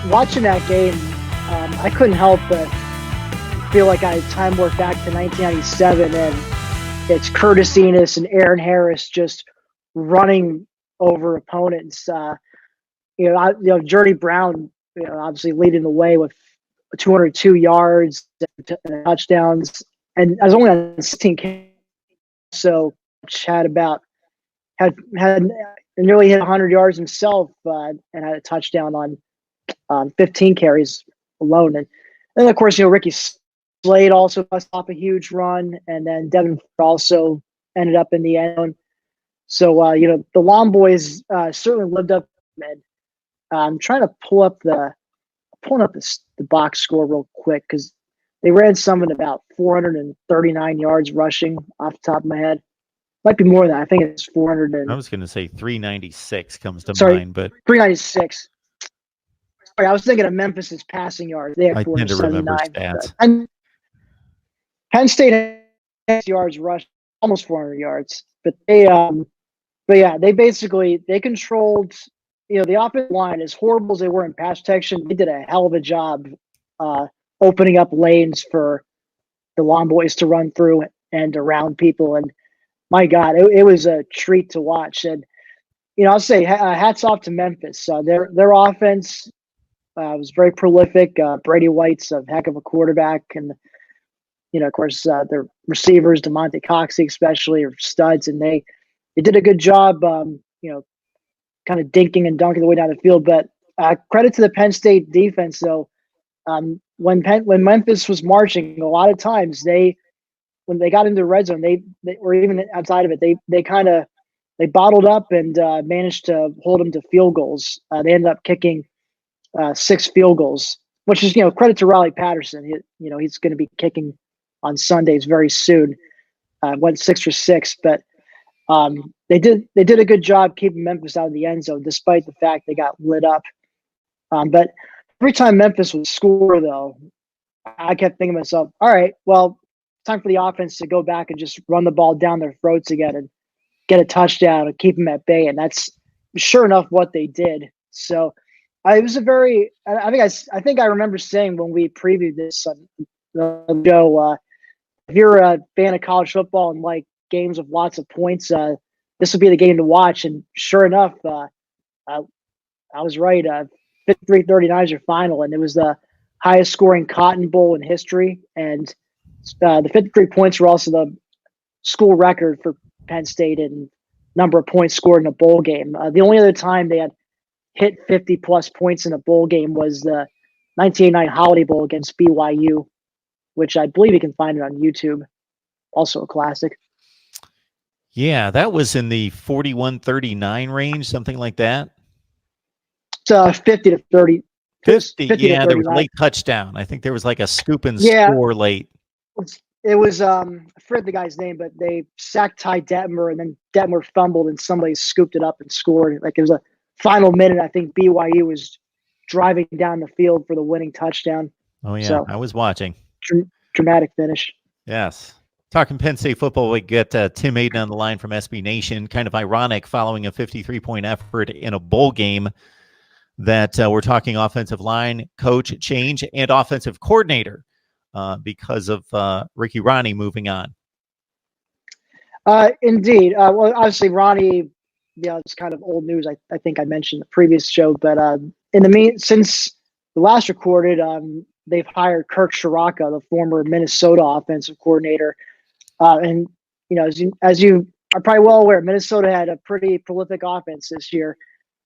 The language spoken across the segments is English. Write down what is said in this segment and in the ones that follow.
watching that game, I couldn't help but feel like I time warped back to 1997, and it's Curtis Enos and Aaron Harris just running over opponents. Journey Brown, obviously leading the way with 202 yards and touchdowns, and I was only on 16 carries, so had nearly hit 100 yards himself, and had a touchdown on 15 carries alone. And then, of course, Ricky Slade also bust off a huge run, and then Devin also ended up in the end zone. So, the Lawn Boys certainly lived up. And I'm trying to pulling up the box score real quick, because they ran something about 439 yards rushing off the top of my head. Might be more than that. I think it's 400. I was going to say 396 comes to sorry, mind, but 396. Sorry, I was thinking of Memphis's passing yards. They had I tend to remember 479. stats. And Penn State has yards rushed, almost 400 yards. But they controlled. The offensive line, as horrible as they were in pass protection, they did a hell of a job opening up lanes for the Lawn Boys to run through and around people. And my God, it was a treat to watch. And I'll say hats off to Memphis. Their offense was very prolific. Brady White's a heck of a quarterback, and of course their receivers, DeMonte Coxey especially, are studs, and they did a good job. Kind of dinking and dunking the way down the field. But credit to the Penn State defense, though. When Memphis was marching, a lot of times when they got into the red zone, they or even outside of it, they bottled up and managed to hold them to field goals. They ended up kicking 6 field goals, which is credit to Riley Patterson. He's going to be kicking on Sundays very soon. Went 6 for 6, but they did a good job keeping Memphis out of the end zone, despite the fact they got lit up. But every time Memphis would score, though, I kept thinking to myself, all right, well, time for the offense to go back and just run the ball down their throats again and get a touchdown and keep them at bay. And that's sure enough what they did. So it was I think I remember saying when we previewed this show, if you're a fan of college football and like games with lots of points, this would be the game to watch. And sure enough, I was right. 53-39 is your final, and it was the highest scoring Cotton Bowl in history. And the 53 points were also the school record for Penn State in number of points scored in a bowl game. The only other time they had hit 50 plus points in a bowl game was the 1989 Holiday Bowl against BYU, which I believe you can find it on YouTube. Also a classic. Yeah, that was in the 41-39 range, something like that. 50 to 30. 50 yeah, there was a late touchdown. I think there was like a scoop and score late. It was, I forget the guy's name, but they sacked Ty Detmer, and then Detmer fumbled, and somebody scooped it up and scored. Like, it was a final minute. I think BYU was driving down the field for the winning touchdown. Oh, yeah, so, I was watching. Dramatic finish. Yes. Talking Penn State football, we get Tim Aiden on the line from SB Nation. Kind of ironic following a 53-point effort in a bowl game that we're talking offensive line coach change and offensive coordinator because of Ricky Ronnie moving on. Indeed. Well, obviously, Ronnie, it's kind of old news. I think I mentioned the previous show, but since the last recorded, they've hired Kirk Ciarrocca, the former Minnesota offensive coordinator. And, as you are probably well aware, Minnesota had a pretty prolific offense this year,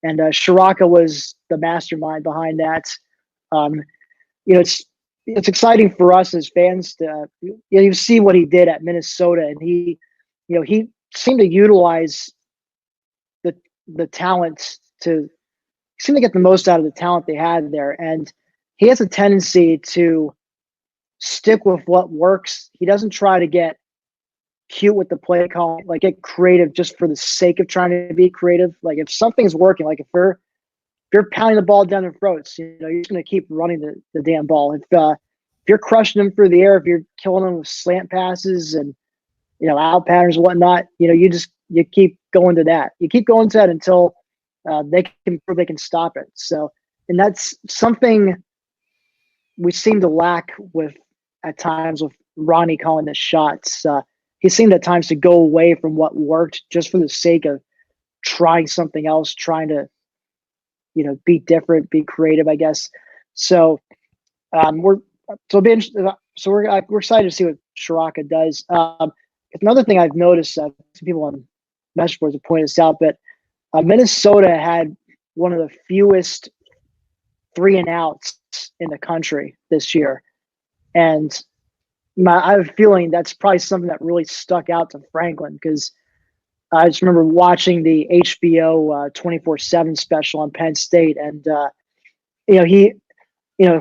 and Ciarrocca was the mastermind behind that. It's exciting for us as fans to you see what he did at Minnesota, and he seemed to utilize the talent seemed to get the most out of the talent they had there, and he has a tendency to stick with what works. He doesn't try to get cute with the play call, like get creative just for the sake of trying to be creative. Like, if something's working, like if you're pounding the ball down their throats, you're just going to keep running the damn ball. If you're crushing them through the air, if you're killing them with slant passes and out patterns and whatnot, you keep going to that. You keep going to that until they can prove they can stop it. So and that's something we seem to lack with at times with Ronnie calling the shots. He seemed at times to go away from what worked just for the sake of trying something else, trying to, be different, be creative, I guess. So we're excited to see what Ciarrocca does. Another thing I've noticed, some people on message boards have pointed this out, but Minnesota had one of the fewest 3-and-outs in the country this year, and I have a feeling that's probably something that really stuck out to Franklin, because I just remember watching the HBO 24/7 special on Penn State, and of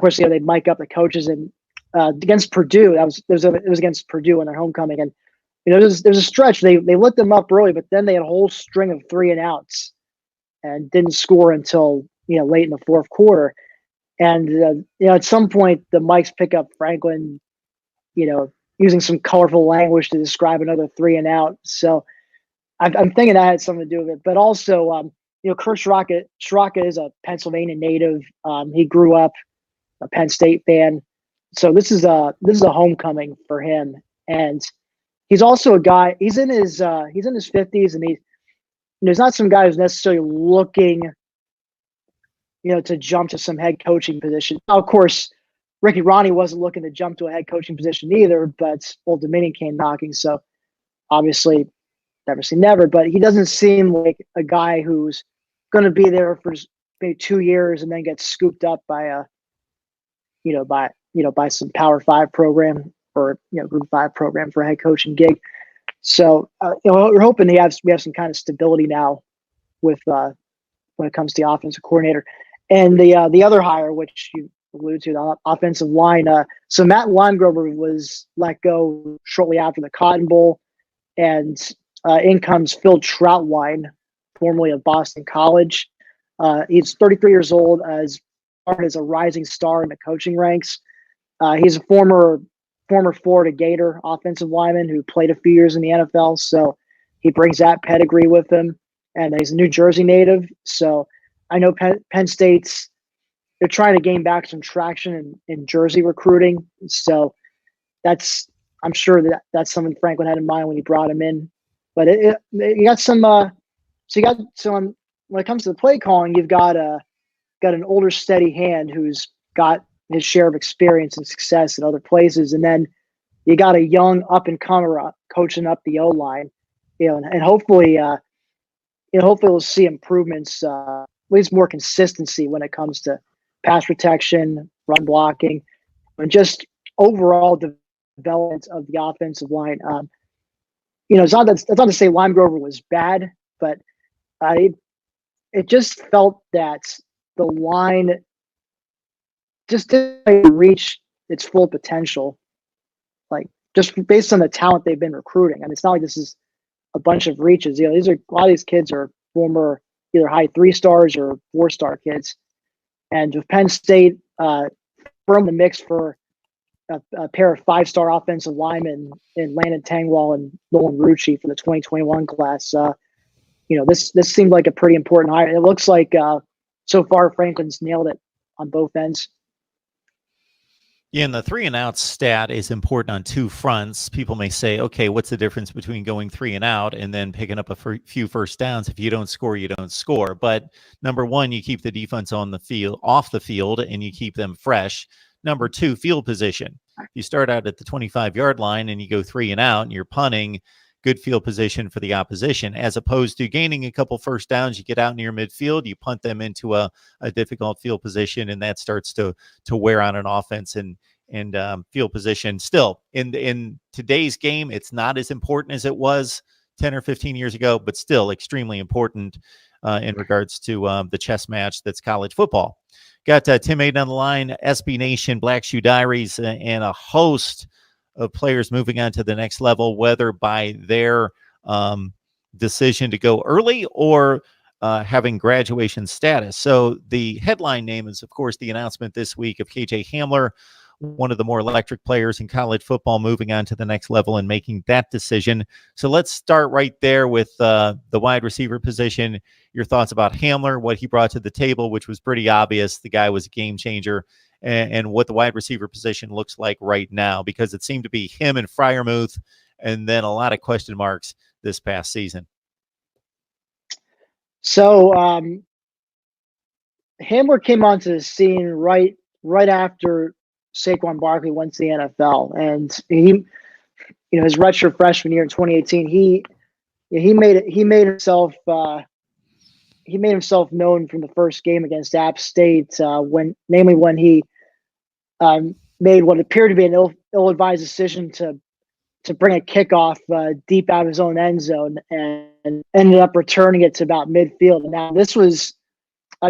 course, they mic up the coaches, and against Purdue, it was against Purdue in their homecoming, and there's a stretch they lit them up early, but then they had a whole string of 3-and-outs and didn't score until late in the fourth quarter, and at some point the mics pick up Franklin, using some colorful language to describe another 3-and-out. So I'm thinking that had something to do with it, but also Kirk Ciarrocca is a Pennsylvania native. He grew up a Penn State fan, so this is a homecoming for him. And he's also a guy. He's in his 50s, and he's not some guy who's necessarily looking, to jump to some head coaching position. Now, of course, Ricky Ronnie wasn't looking to jump to a head coaching position either, but Old Dominion came knocking. So obviously, never say never. But he doesn't seem like a guy who's going to be there for maybe 2 years and then get scooped up by by some Power 5 program or Group 5 program for a head coaching gig. So we're hoping we have some kind of stability now with when it comes to the offensive coordinator. And the other hire, which you alluded to, the offensive line. So Matt Limegrover was let go shortly after the Cotton Bowl, and in comes Phil Troutwine, formerly of Boston College. He's 33 years old, as a rising star in the coaching ranks. He's a former Florida Gator offensive lineman who played a few years in the NFL, so he brings that pedigree with him. And he's a New Jersey native, so I know Penn State's they're trying to gain back some traction in Jersey recruiting. So I'm sure that's something Franklin had in mind when he brought him in. But you got some. When it comes to the play calling, you've got an older, steady hand who's got his share of experience and success in other places, and then you got a young up and comer coaching up the O line. And hopefully we'll see improvements, at least more consistency when it comes to pass protection, run blocking, and just overall development of the offensive line. It's not to say Limegrover was bad, but it just felt that the line just didn't reach its full potential, like just based on the talent they've been recruiting. And it's not like this is a bunch of reaches. A lot of these kids are former either high 3-stars or 4-star kids. And with Penn State from the mix for a pair of 5-star offensive linemen in Landon Tangwall and Nolan Rucci for the 2021 class, this seemed like a pretty important hire. It looks like so far Franklin's nailed it on both ends. Yeah, and the 3-and-out stat is important on two fronts. People may say, okay, what's the difference between going 3-and-out and then picking up a few first downs? If you don't score, you don't score. But number one, you keep the defense off the field, and you keep them fresh. Number two, field position. You start out at the 25-yard line and you go 3-and-out, and you're punting. Good field position for the opposition, as opposed to gaining a couple first downs. You get out near midfield, you punt them into a difficult field position, and that starts to wear on an offense and field position. Still, in today's game, it's not as important as it was 10 or 15 years ago, but still extremely important in regards to the chess match that's college football. Got Tim Aiden on the line, SB Nation, Black Shoe Diaries, and a host of players moving on to the next level, whether by their decision to go early or having graduation status. So the headline name is, of course, the announcement this week of KJ Hamler one of the more electric players in college football, moving on to the next level and making that decision. So let's start right there with the wide receiver position. Your thoughts about Hamler, what he brought to the table, which was pretty obvious. The guy was a game changer, and what the wide receiver position looks like right now, because it seemed to be him and Freiermuth, and then a lot of question marks this past season. So Hamler came onto the scene right after Saquon Barkley went to the NFL, and he, his redshirt freshman year in 2018, he made himself known from the first game against App State, when he made what appeared to be an ill-advised decision to bring a kickoff deep out of his own end zone, and ended up returning it to about midfield. Now, this was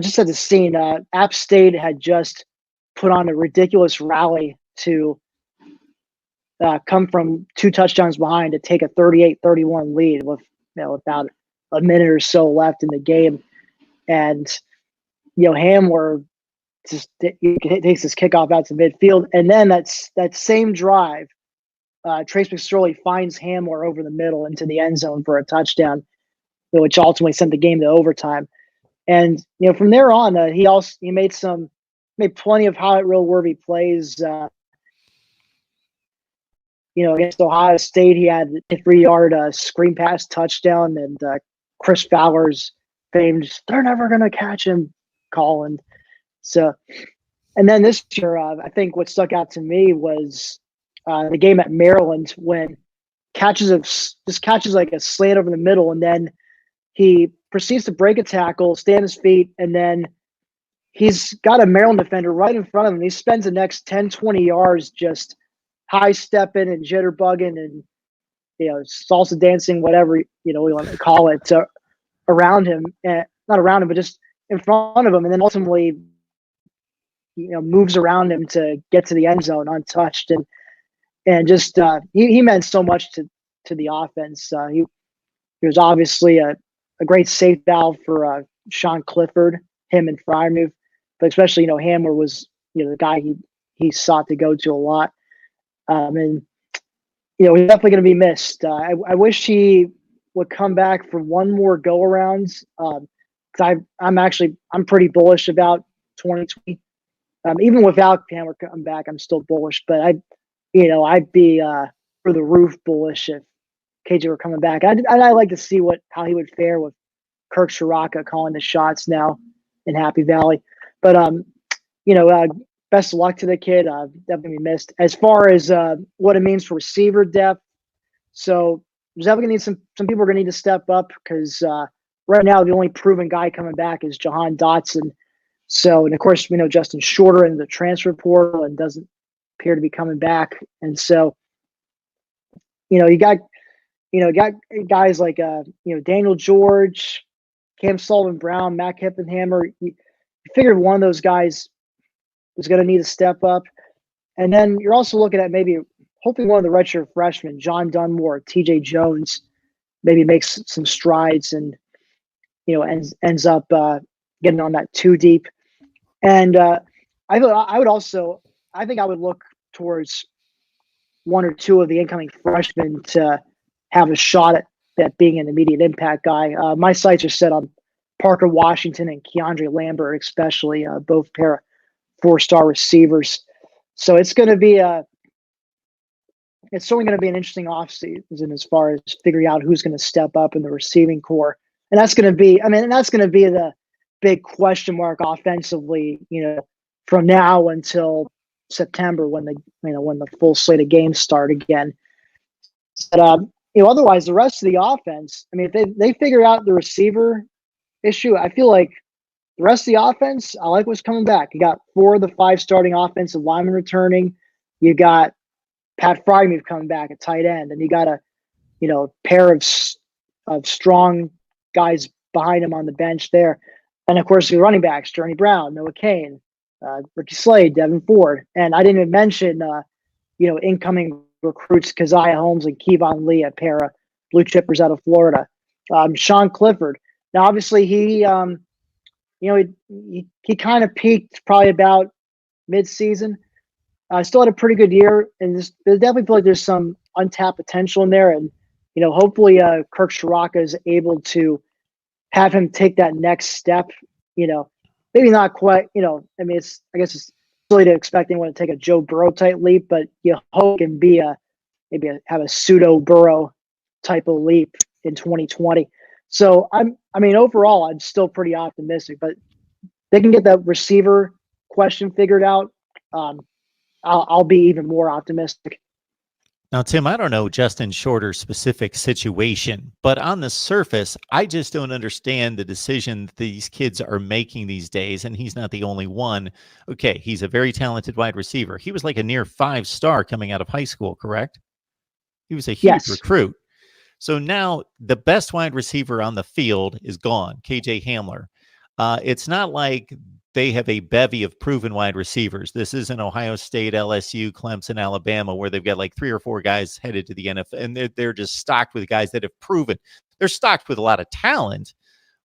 just at the scene. App State had just put on a ridiculous rally to come from 2 touchdowns behind to take a 38-31 lead with about a minute or so left in the game. And Hamler just takes his kickoff out to midfield, and then that same drive, Trace McSorley finds Hamler over the middle into the end zone for a touchdown, which ultimately sent the game to overtime. And from there on, he made plenty of highlight reel worthy plays. Against Ohio State, he had a 3-yard screen pass touchdown, and Chris Fowler's famed "they're never going to catch him" call. And so, and then this year, I think what stuck out to me was the game at Maryland, when catches like a slant over the middle, and then he proceeds to break a tackle, stay on his feet, and then he's got a Maryland defender right in front of him. He spends the next 10, 20 yards just high stepping and jitterbugging and salsa dancing, whatever we want to call it, around him, not around him, but just in front of him, and then ultimately moves around him to get to the end zone untouched, and just he meant so much to the offense. He was obviously a great safe valve for Sean Clifford, him and Freiermuth, but especially Hamler was the guy he sought to go to a lot. And he's definitely going to be missed. I wish he would come back for one more go around. Because I'm pretty bullish about 2020. Even without Hamler coming back, I'm still bullish. But I'd be through the roof bullish if KJ were coming back. I'd like to see how he would fare with Kirk Ciarrocca calling the shots now in Happy Valley. But best of luck to the kid. Definitely missed. As far as what it means for receiver depth, so there's definitely going to need some people are going to need to step up, because right now the only proven guy coming back is Jahan Dotson. So, and of course we know Justin Shorter in the transfer portal and doesn't appear to be coming back. And so, you got guys like Daniel George, Cam Sullivan-Brown, Matt Hippenhammer. You figured one of those guys was going to need to step up. And then you're also looking at hopefully one of the redshirt freshmen, John Dunmore, TJ Jones, maybe makes some strides and, ends up getting on that 2 deep. And I think I would look towards 1 or 2 of the incoming freshmen to have a shot at being an immediate impact guy. My sights are set on Parker Washington and Keandre Lambert, especially, both pair of 4-star receivers. So it's going to be it's certainly going to be an interesting offseason as far as figuring out who's going to step up in the receiving core. And that's going to be the big question mark offensively, from now until September, when the full slate of games start again. But otherwise, the rest of the offense, if they figure out the receiver issue, I feel like the rest of the offense, I like what's coming back. You got 4 of the 5 starting offensive linemen returning. You got Pat Freiermuth coming back at tight end, and you got a pair of strong guys behind him on the bench there. And of course, the running backs, Journey Brown, Noah Kane, Ricky Slade, Devin Ford. And I didn't even mention, incoming recruits, Keziah Holmes and Kevon Lee, a pair of blue chippers out of Florida. Sean Clifford. Now, obviously, he kind of peaked probably about mid-season. Still had a pretty good year, and I definitely feel like there's some untapped potential in there. And hopefully, Kirk Ciarrocca is able to have him take that next step. Maybe not quite. I mean, I guess it's silly to expect anyone to take a Joe Burrow type leap, but you hope can be have a pseudo Burrow type of leap in 2020. So overall, I'm still pretty optimistic, but they can get that receiver question figured out. I'll be even more optimistic. Now, Tim, I don't know Justin Shorter's specific situation, but on the surface, I just don't understand the decision that these kids are making these days, and he's not the only one. Okay, he's a very talented wide receiver. He was like a near 5-star coming out of high school, correct? He was a huge recruit. So now the best wide receiver on the field is gone, KJ Hamler. It's not like they have a bevy of proven wide receivers. This isn't Ohio State, LSU, Clemson, Alabama, where they've got like 3 or 4 guys headed to the NFL, and they're just stocked with guys that have proven. They're stocked with a lot of talent,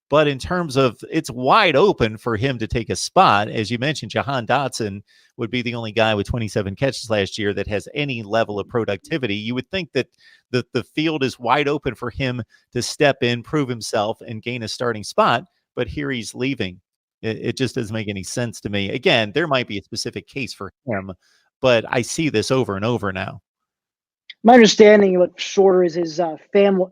but in terms of it's wide open for him to take a spot. As you mentioned, Jahan Dotson would be the only guy with 27 catches last year that has any level of productivity. You would think that the field is wide open for him to step in, prove himself, and gain a starting spot, but here he's leaving. It just doesn't make any sense to me. Again, there might be a specific case for him, but I see this over and over now. My understanding of Shorter is his family.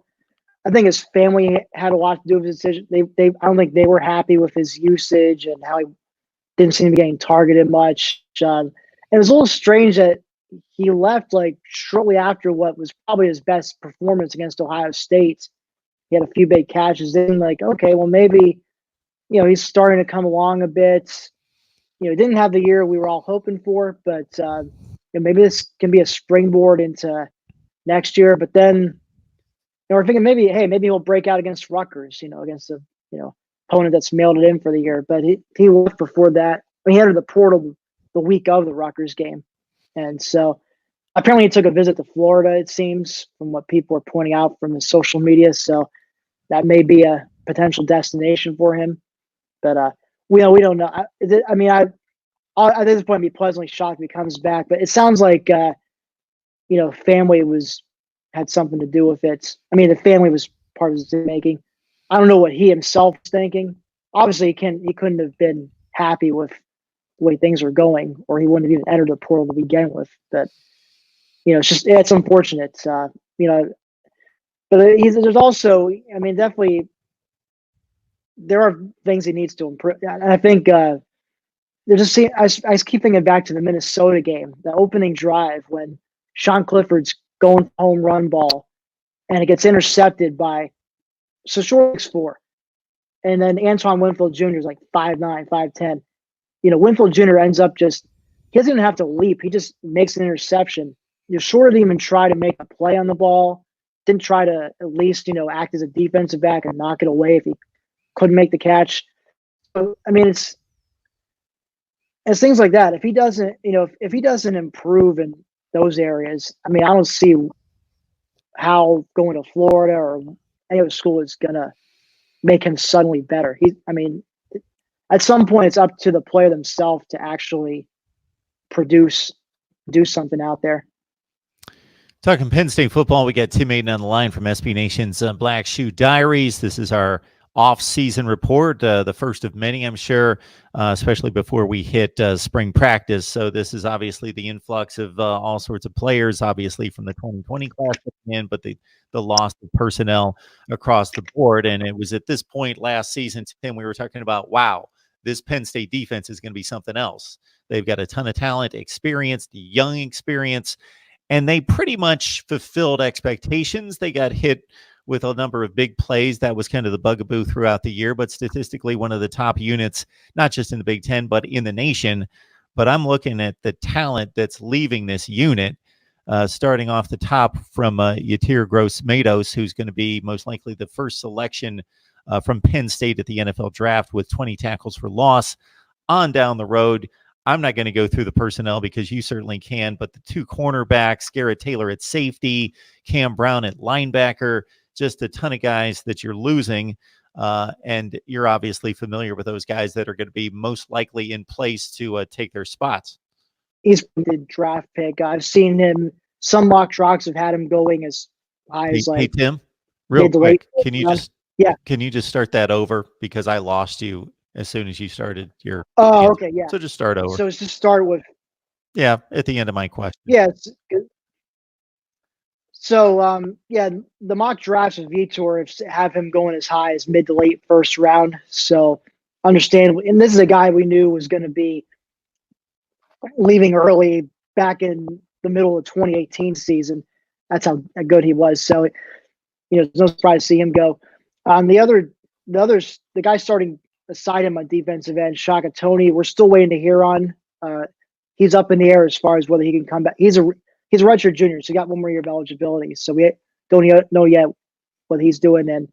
I think his family had a lot to do with his decision. I don't think they were happy with his usage and how he didn't seem to be getting targeted much. And it was a little strange that he left like shortly after what was probably his best performance against Ohio State. He had a few big catches. Then like, okay, well maybe he's starting to come along a bit. He didn't have the year we were all hoping for, but maybe this can be a springboard into next year. But then we're thinking maybe he'll break out against Rutgers, against a opponent that's mailed it in for the year. But he left before that. He entered the portal the week of the Rutgers game, and so apparently he took a visit to Florida. It seems from what people are pointing out from his social media. So that may be a potential destination for him. But we don't know. I at this point, I'd be pleasantly shocked if he comes back. But it sounds like family had something to do with it. I mean, the family was part of his decision making. I don't know what he himself was thinking. Obviously, he couldn't have been happy with the way things are going, or he wouldn't have even entered the portal to begin with. But it's unfortunate. But there's also, definitely. There are things he needs to improve. And I think I keep thinking back to the Minnesota game, the opening drive when Sean Clifford's going home run ball and it gets intercepted by Short 6'4". And then Antoine Winfield Jr. is like 5'9", 5'10". Winfield Jr. ends up he doesn't even have to leap. He just makes an interception. Short didn't even try to make a play on the ball. Didn't try to at least, act as a defensive back and knock it away if he couldn't make the catch. So, it's things like that. If he doesn't, if he doesn't improve in those areas, I don't see how going to Florida or any other school is gonna make him suddenly better. At some point, it's up to the player themselves to actually do something out there. Talking Penn State football, we got Tim Aiden on the line from SB Nation's Black Shoe Diaries. This is our off-season report, the first of many, I'm sure, especially before we hit spring practice. So this is obviously the influx of all sorts of players, obviously from the 2020 class in, but the loss of personnel across the board. And it was at this point last season, Tim, we were talking about, wow, this Penn State defense is going to be something else. They've got a ton of talent, experience, young experience, and they pretty much fulfilled expectations. They got hit with a number of big plays. That was kind of the bugaboo throughout the year, but statistically one of the top units, not just in the Big Ten, but in the nation. But I'm looking at the talent that's leaving this unit, starting off the top from Yetur Gross-Matos, who's going to be most likely the first selection from Penn State at the NFL draft with 20 tackles for loss. On down the road, I'm not going to go through the personnel because you certainly can, but the 2 cornerbacks, Garrett Taylor at safety, Cam Brown at linebacker, just a ton of guys that you're losing. And you're obviously familiar with those guys that are going to be most likely in place to take their spots. he's the draft pick. I've seen him. Some mock drafts have had him going as high as Hey, like Tim, real mid to late quick, can you round. just Yeah. can you just start that over because I lost you as soon as you started your Oh, answer. okay, yeah. So just start over. So it's just start with Yeah, at the end of my question. yeah. So yeah, the mock drafts of Vitor have him going as high as mid to late first round. So understandable, and this is a guy we knew was going to be leaving early back in the middle of 2018 season. That's how good he was. So it's no surprise to see him go. The guy starting beside him on defensive end, Shaka Tony, we're still waiting to hear on. He's up in the air as far as whether he can come back. He's a redshirt junior, so he got one more year of eligibility. So we don't know yet what he's doing. And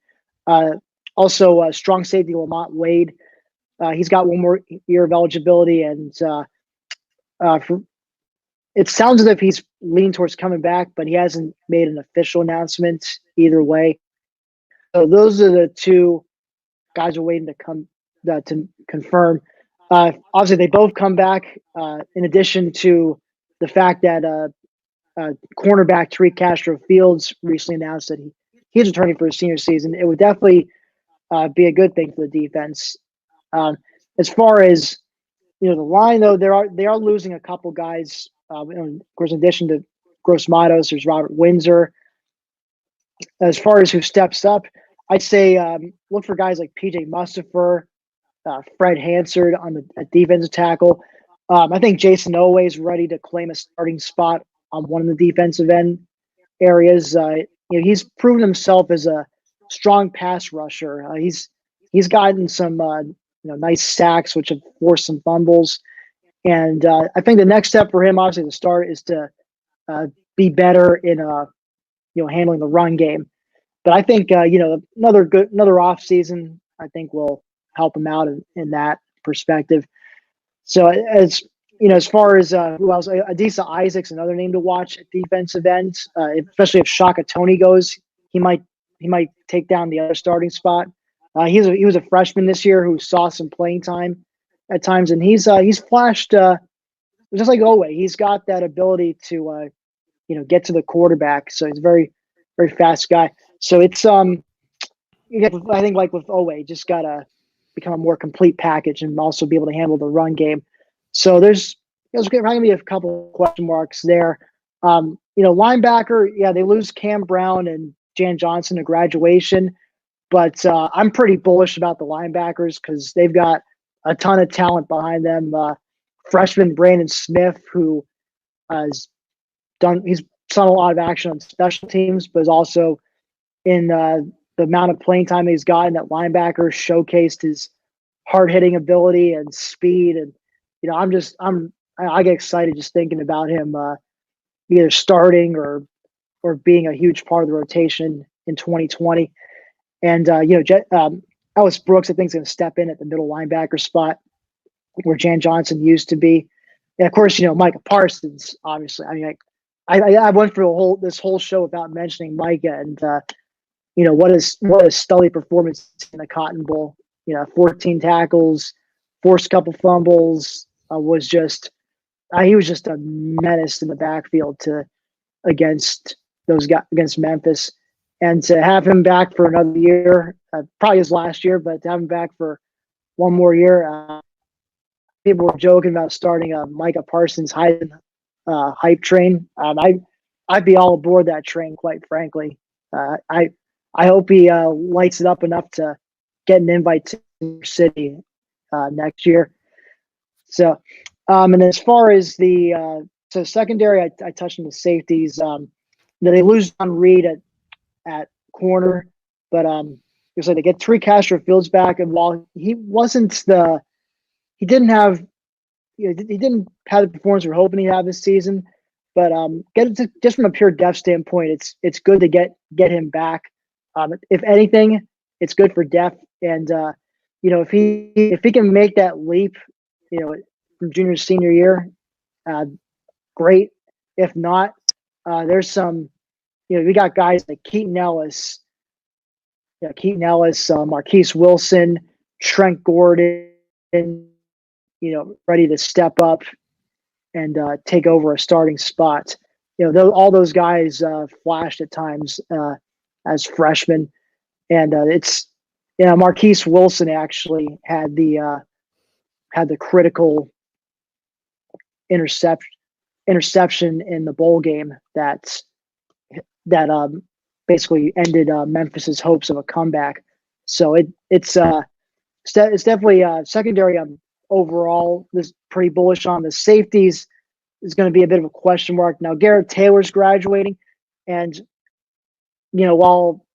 also, strong safety Lamont Wade. He's got one more year of eligibility, and it sounds as if he's leaning towards coming back, but he hasn't made an official announcement either way. So those are the two guys we're waiting to confirm. Obviously, they both come back. In addition to the fact that cornerback Tariq Castro Fields recently announced that he's returning for his senior season, it would definitely be a good thing for the defense. As far as the line, though, they are losing a couple guys. Of course, in addition to Gross-Matos, there's Robert Windsor. As far as who steps up, I'd say look for guys like PJ Mustipher, Fred Hansard on the defensive tackle. I think Jason Owe is ready to claim a starting spot on one of the defensive end areas. He's proven himself as a strong pass rusher. He's gotten some nice sacks, which have forced some fumbles. And I think the next step for him, obviously, to start is to be better in handling the run game. But I think another off season I think will help him out in that perspective. So as far as who else, Adisa Isaac's another name to watch at defensive end, especially if Shaka Tony goes, he might take down the other starting spot. He was a freshman this year who saw some playing time at times, and he's flashed just like Owe. He's got that ability to get to the quarterback. So he's a very, very fast guy. So it's I think like with Owe, just gotta become a more complete package and also be able to handle the run game. So there's probably gonna be a couple of question marks there. Linebacker, yeah, they lose Cam Brown and Jan Johnson to graduation, but I'm pretty bullish about the linebackers because they've got a ton of talent behind them. Freshman Brandon Smith, who he's done a lot of action on special teams, but is also in the amount of playing time he's gotten at linebacker showcased his hard-hitting ability and speed. And I get excited just thinking about him either starting or being a huge part of the rotation in 2020. And Ellis Brooks, I think, is going to step in at the middle linebacker spot where Jan Johnson used to be. And of course, Micah Parsons, obviously. I mean, I went through this whole show without mentioning Micah, and what a stellar performance in the Cotton Bowl. 14 tackles, forced a couple fumbles. He was just a menace in the backfield against those guys, against Memphis, and to have him back for another year, probably his last year, but to have him back for one more year. People were joking about starting a Micah Parsons hype train. I'd be all aboard that train, quite frankly. I hope he lights it up enough to get an invite to New City next year. So, and as far as the secondary, I touched on the safeties. They lose John Reed at corner, but it's like they get Tariq Castro Fields back, and while he didn't have the performance we're hoping he'd have this season, but just from a pure depth standpoint, it's good to get him back. If anything, it's good for depth, and if he can make that leap, from junior to senior year, great. If not, there's some, we got guys like Keaton Ellis, Marquise Wilson, Trent Gordon, ready to step up and take over a starting spot. All those guys flashed at times as freshmen, and it's Marquise Wilson actually had the critical interception in the bowl game that basically ended Memphis's hopes of a comeback. So it's definitely secondary. Overall, this pretty bullish on. The safeties is going to be a bit of a question mark. Now Garrett Taylor's graduating, and while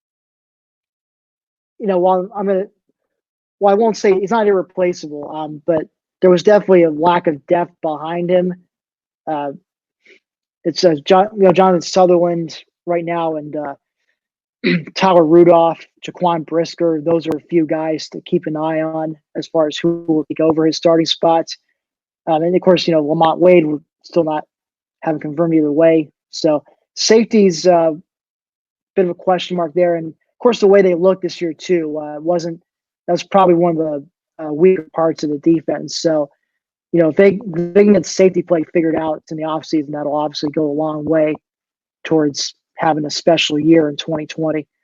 I won't say he's not irreplaceable, but there was definitely a lack of depth behind him. It's Jonathan Sutherland right now, and Tyler Rudolph, Jaquan Brisker. Those are a few guys to keep an eye on as far as who will take over his starting spots. And of course, Lamont Wade, we're still haven't confirmed either way. So safety's a bit of a question mark there. And of course, the way they looked this year too that was probably one of the weaker parts of the defense. So, if they can get safety play figured out in the offseason, that'll obviously go a long way towards having a special year in 2020.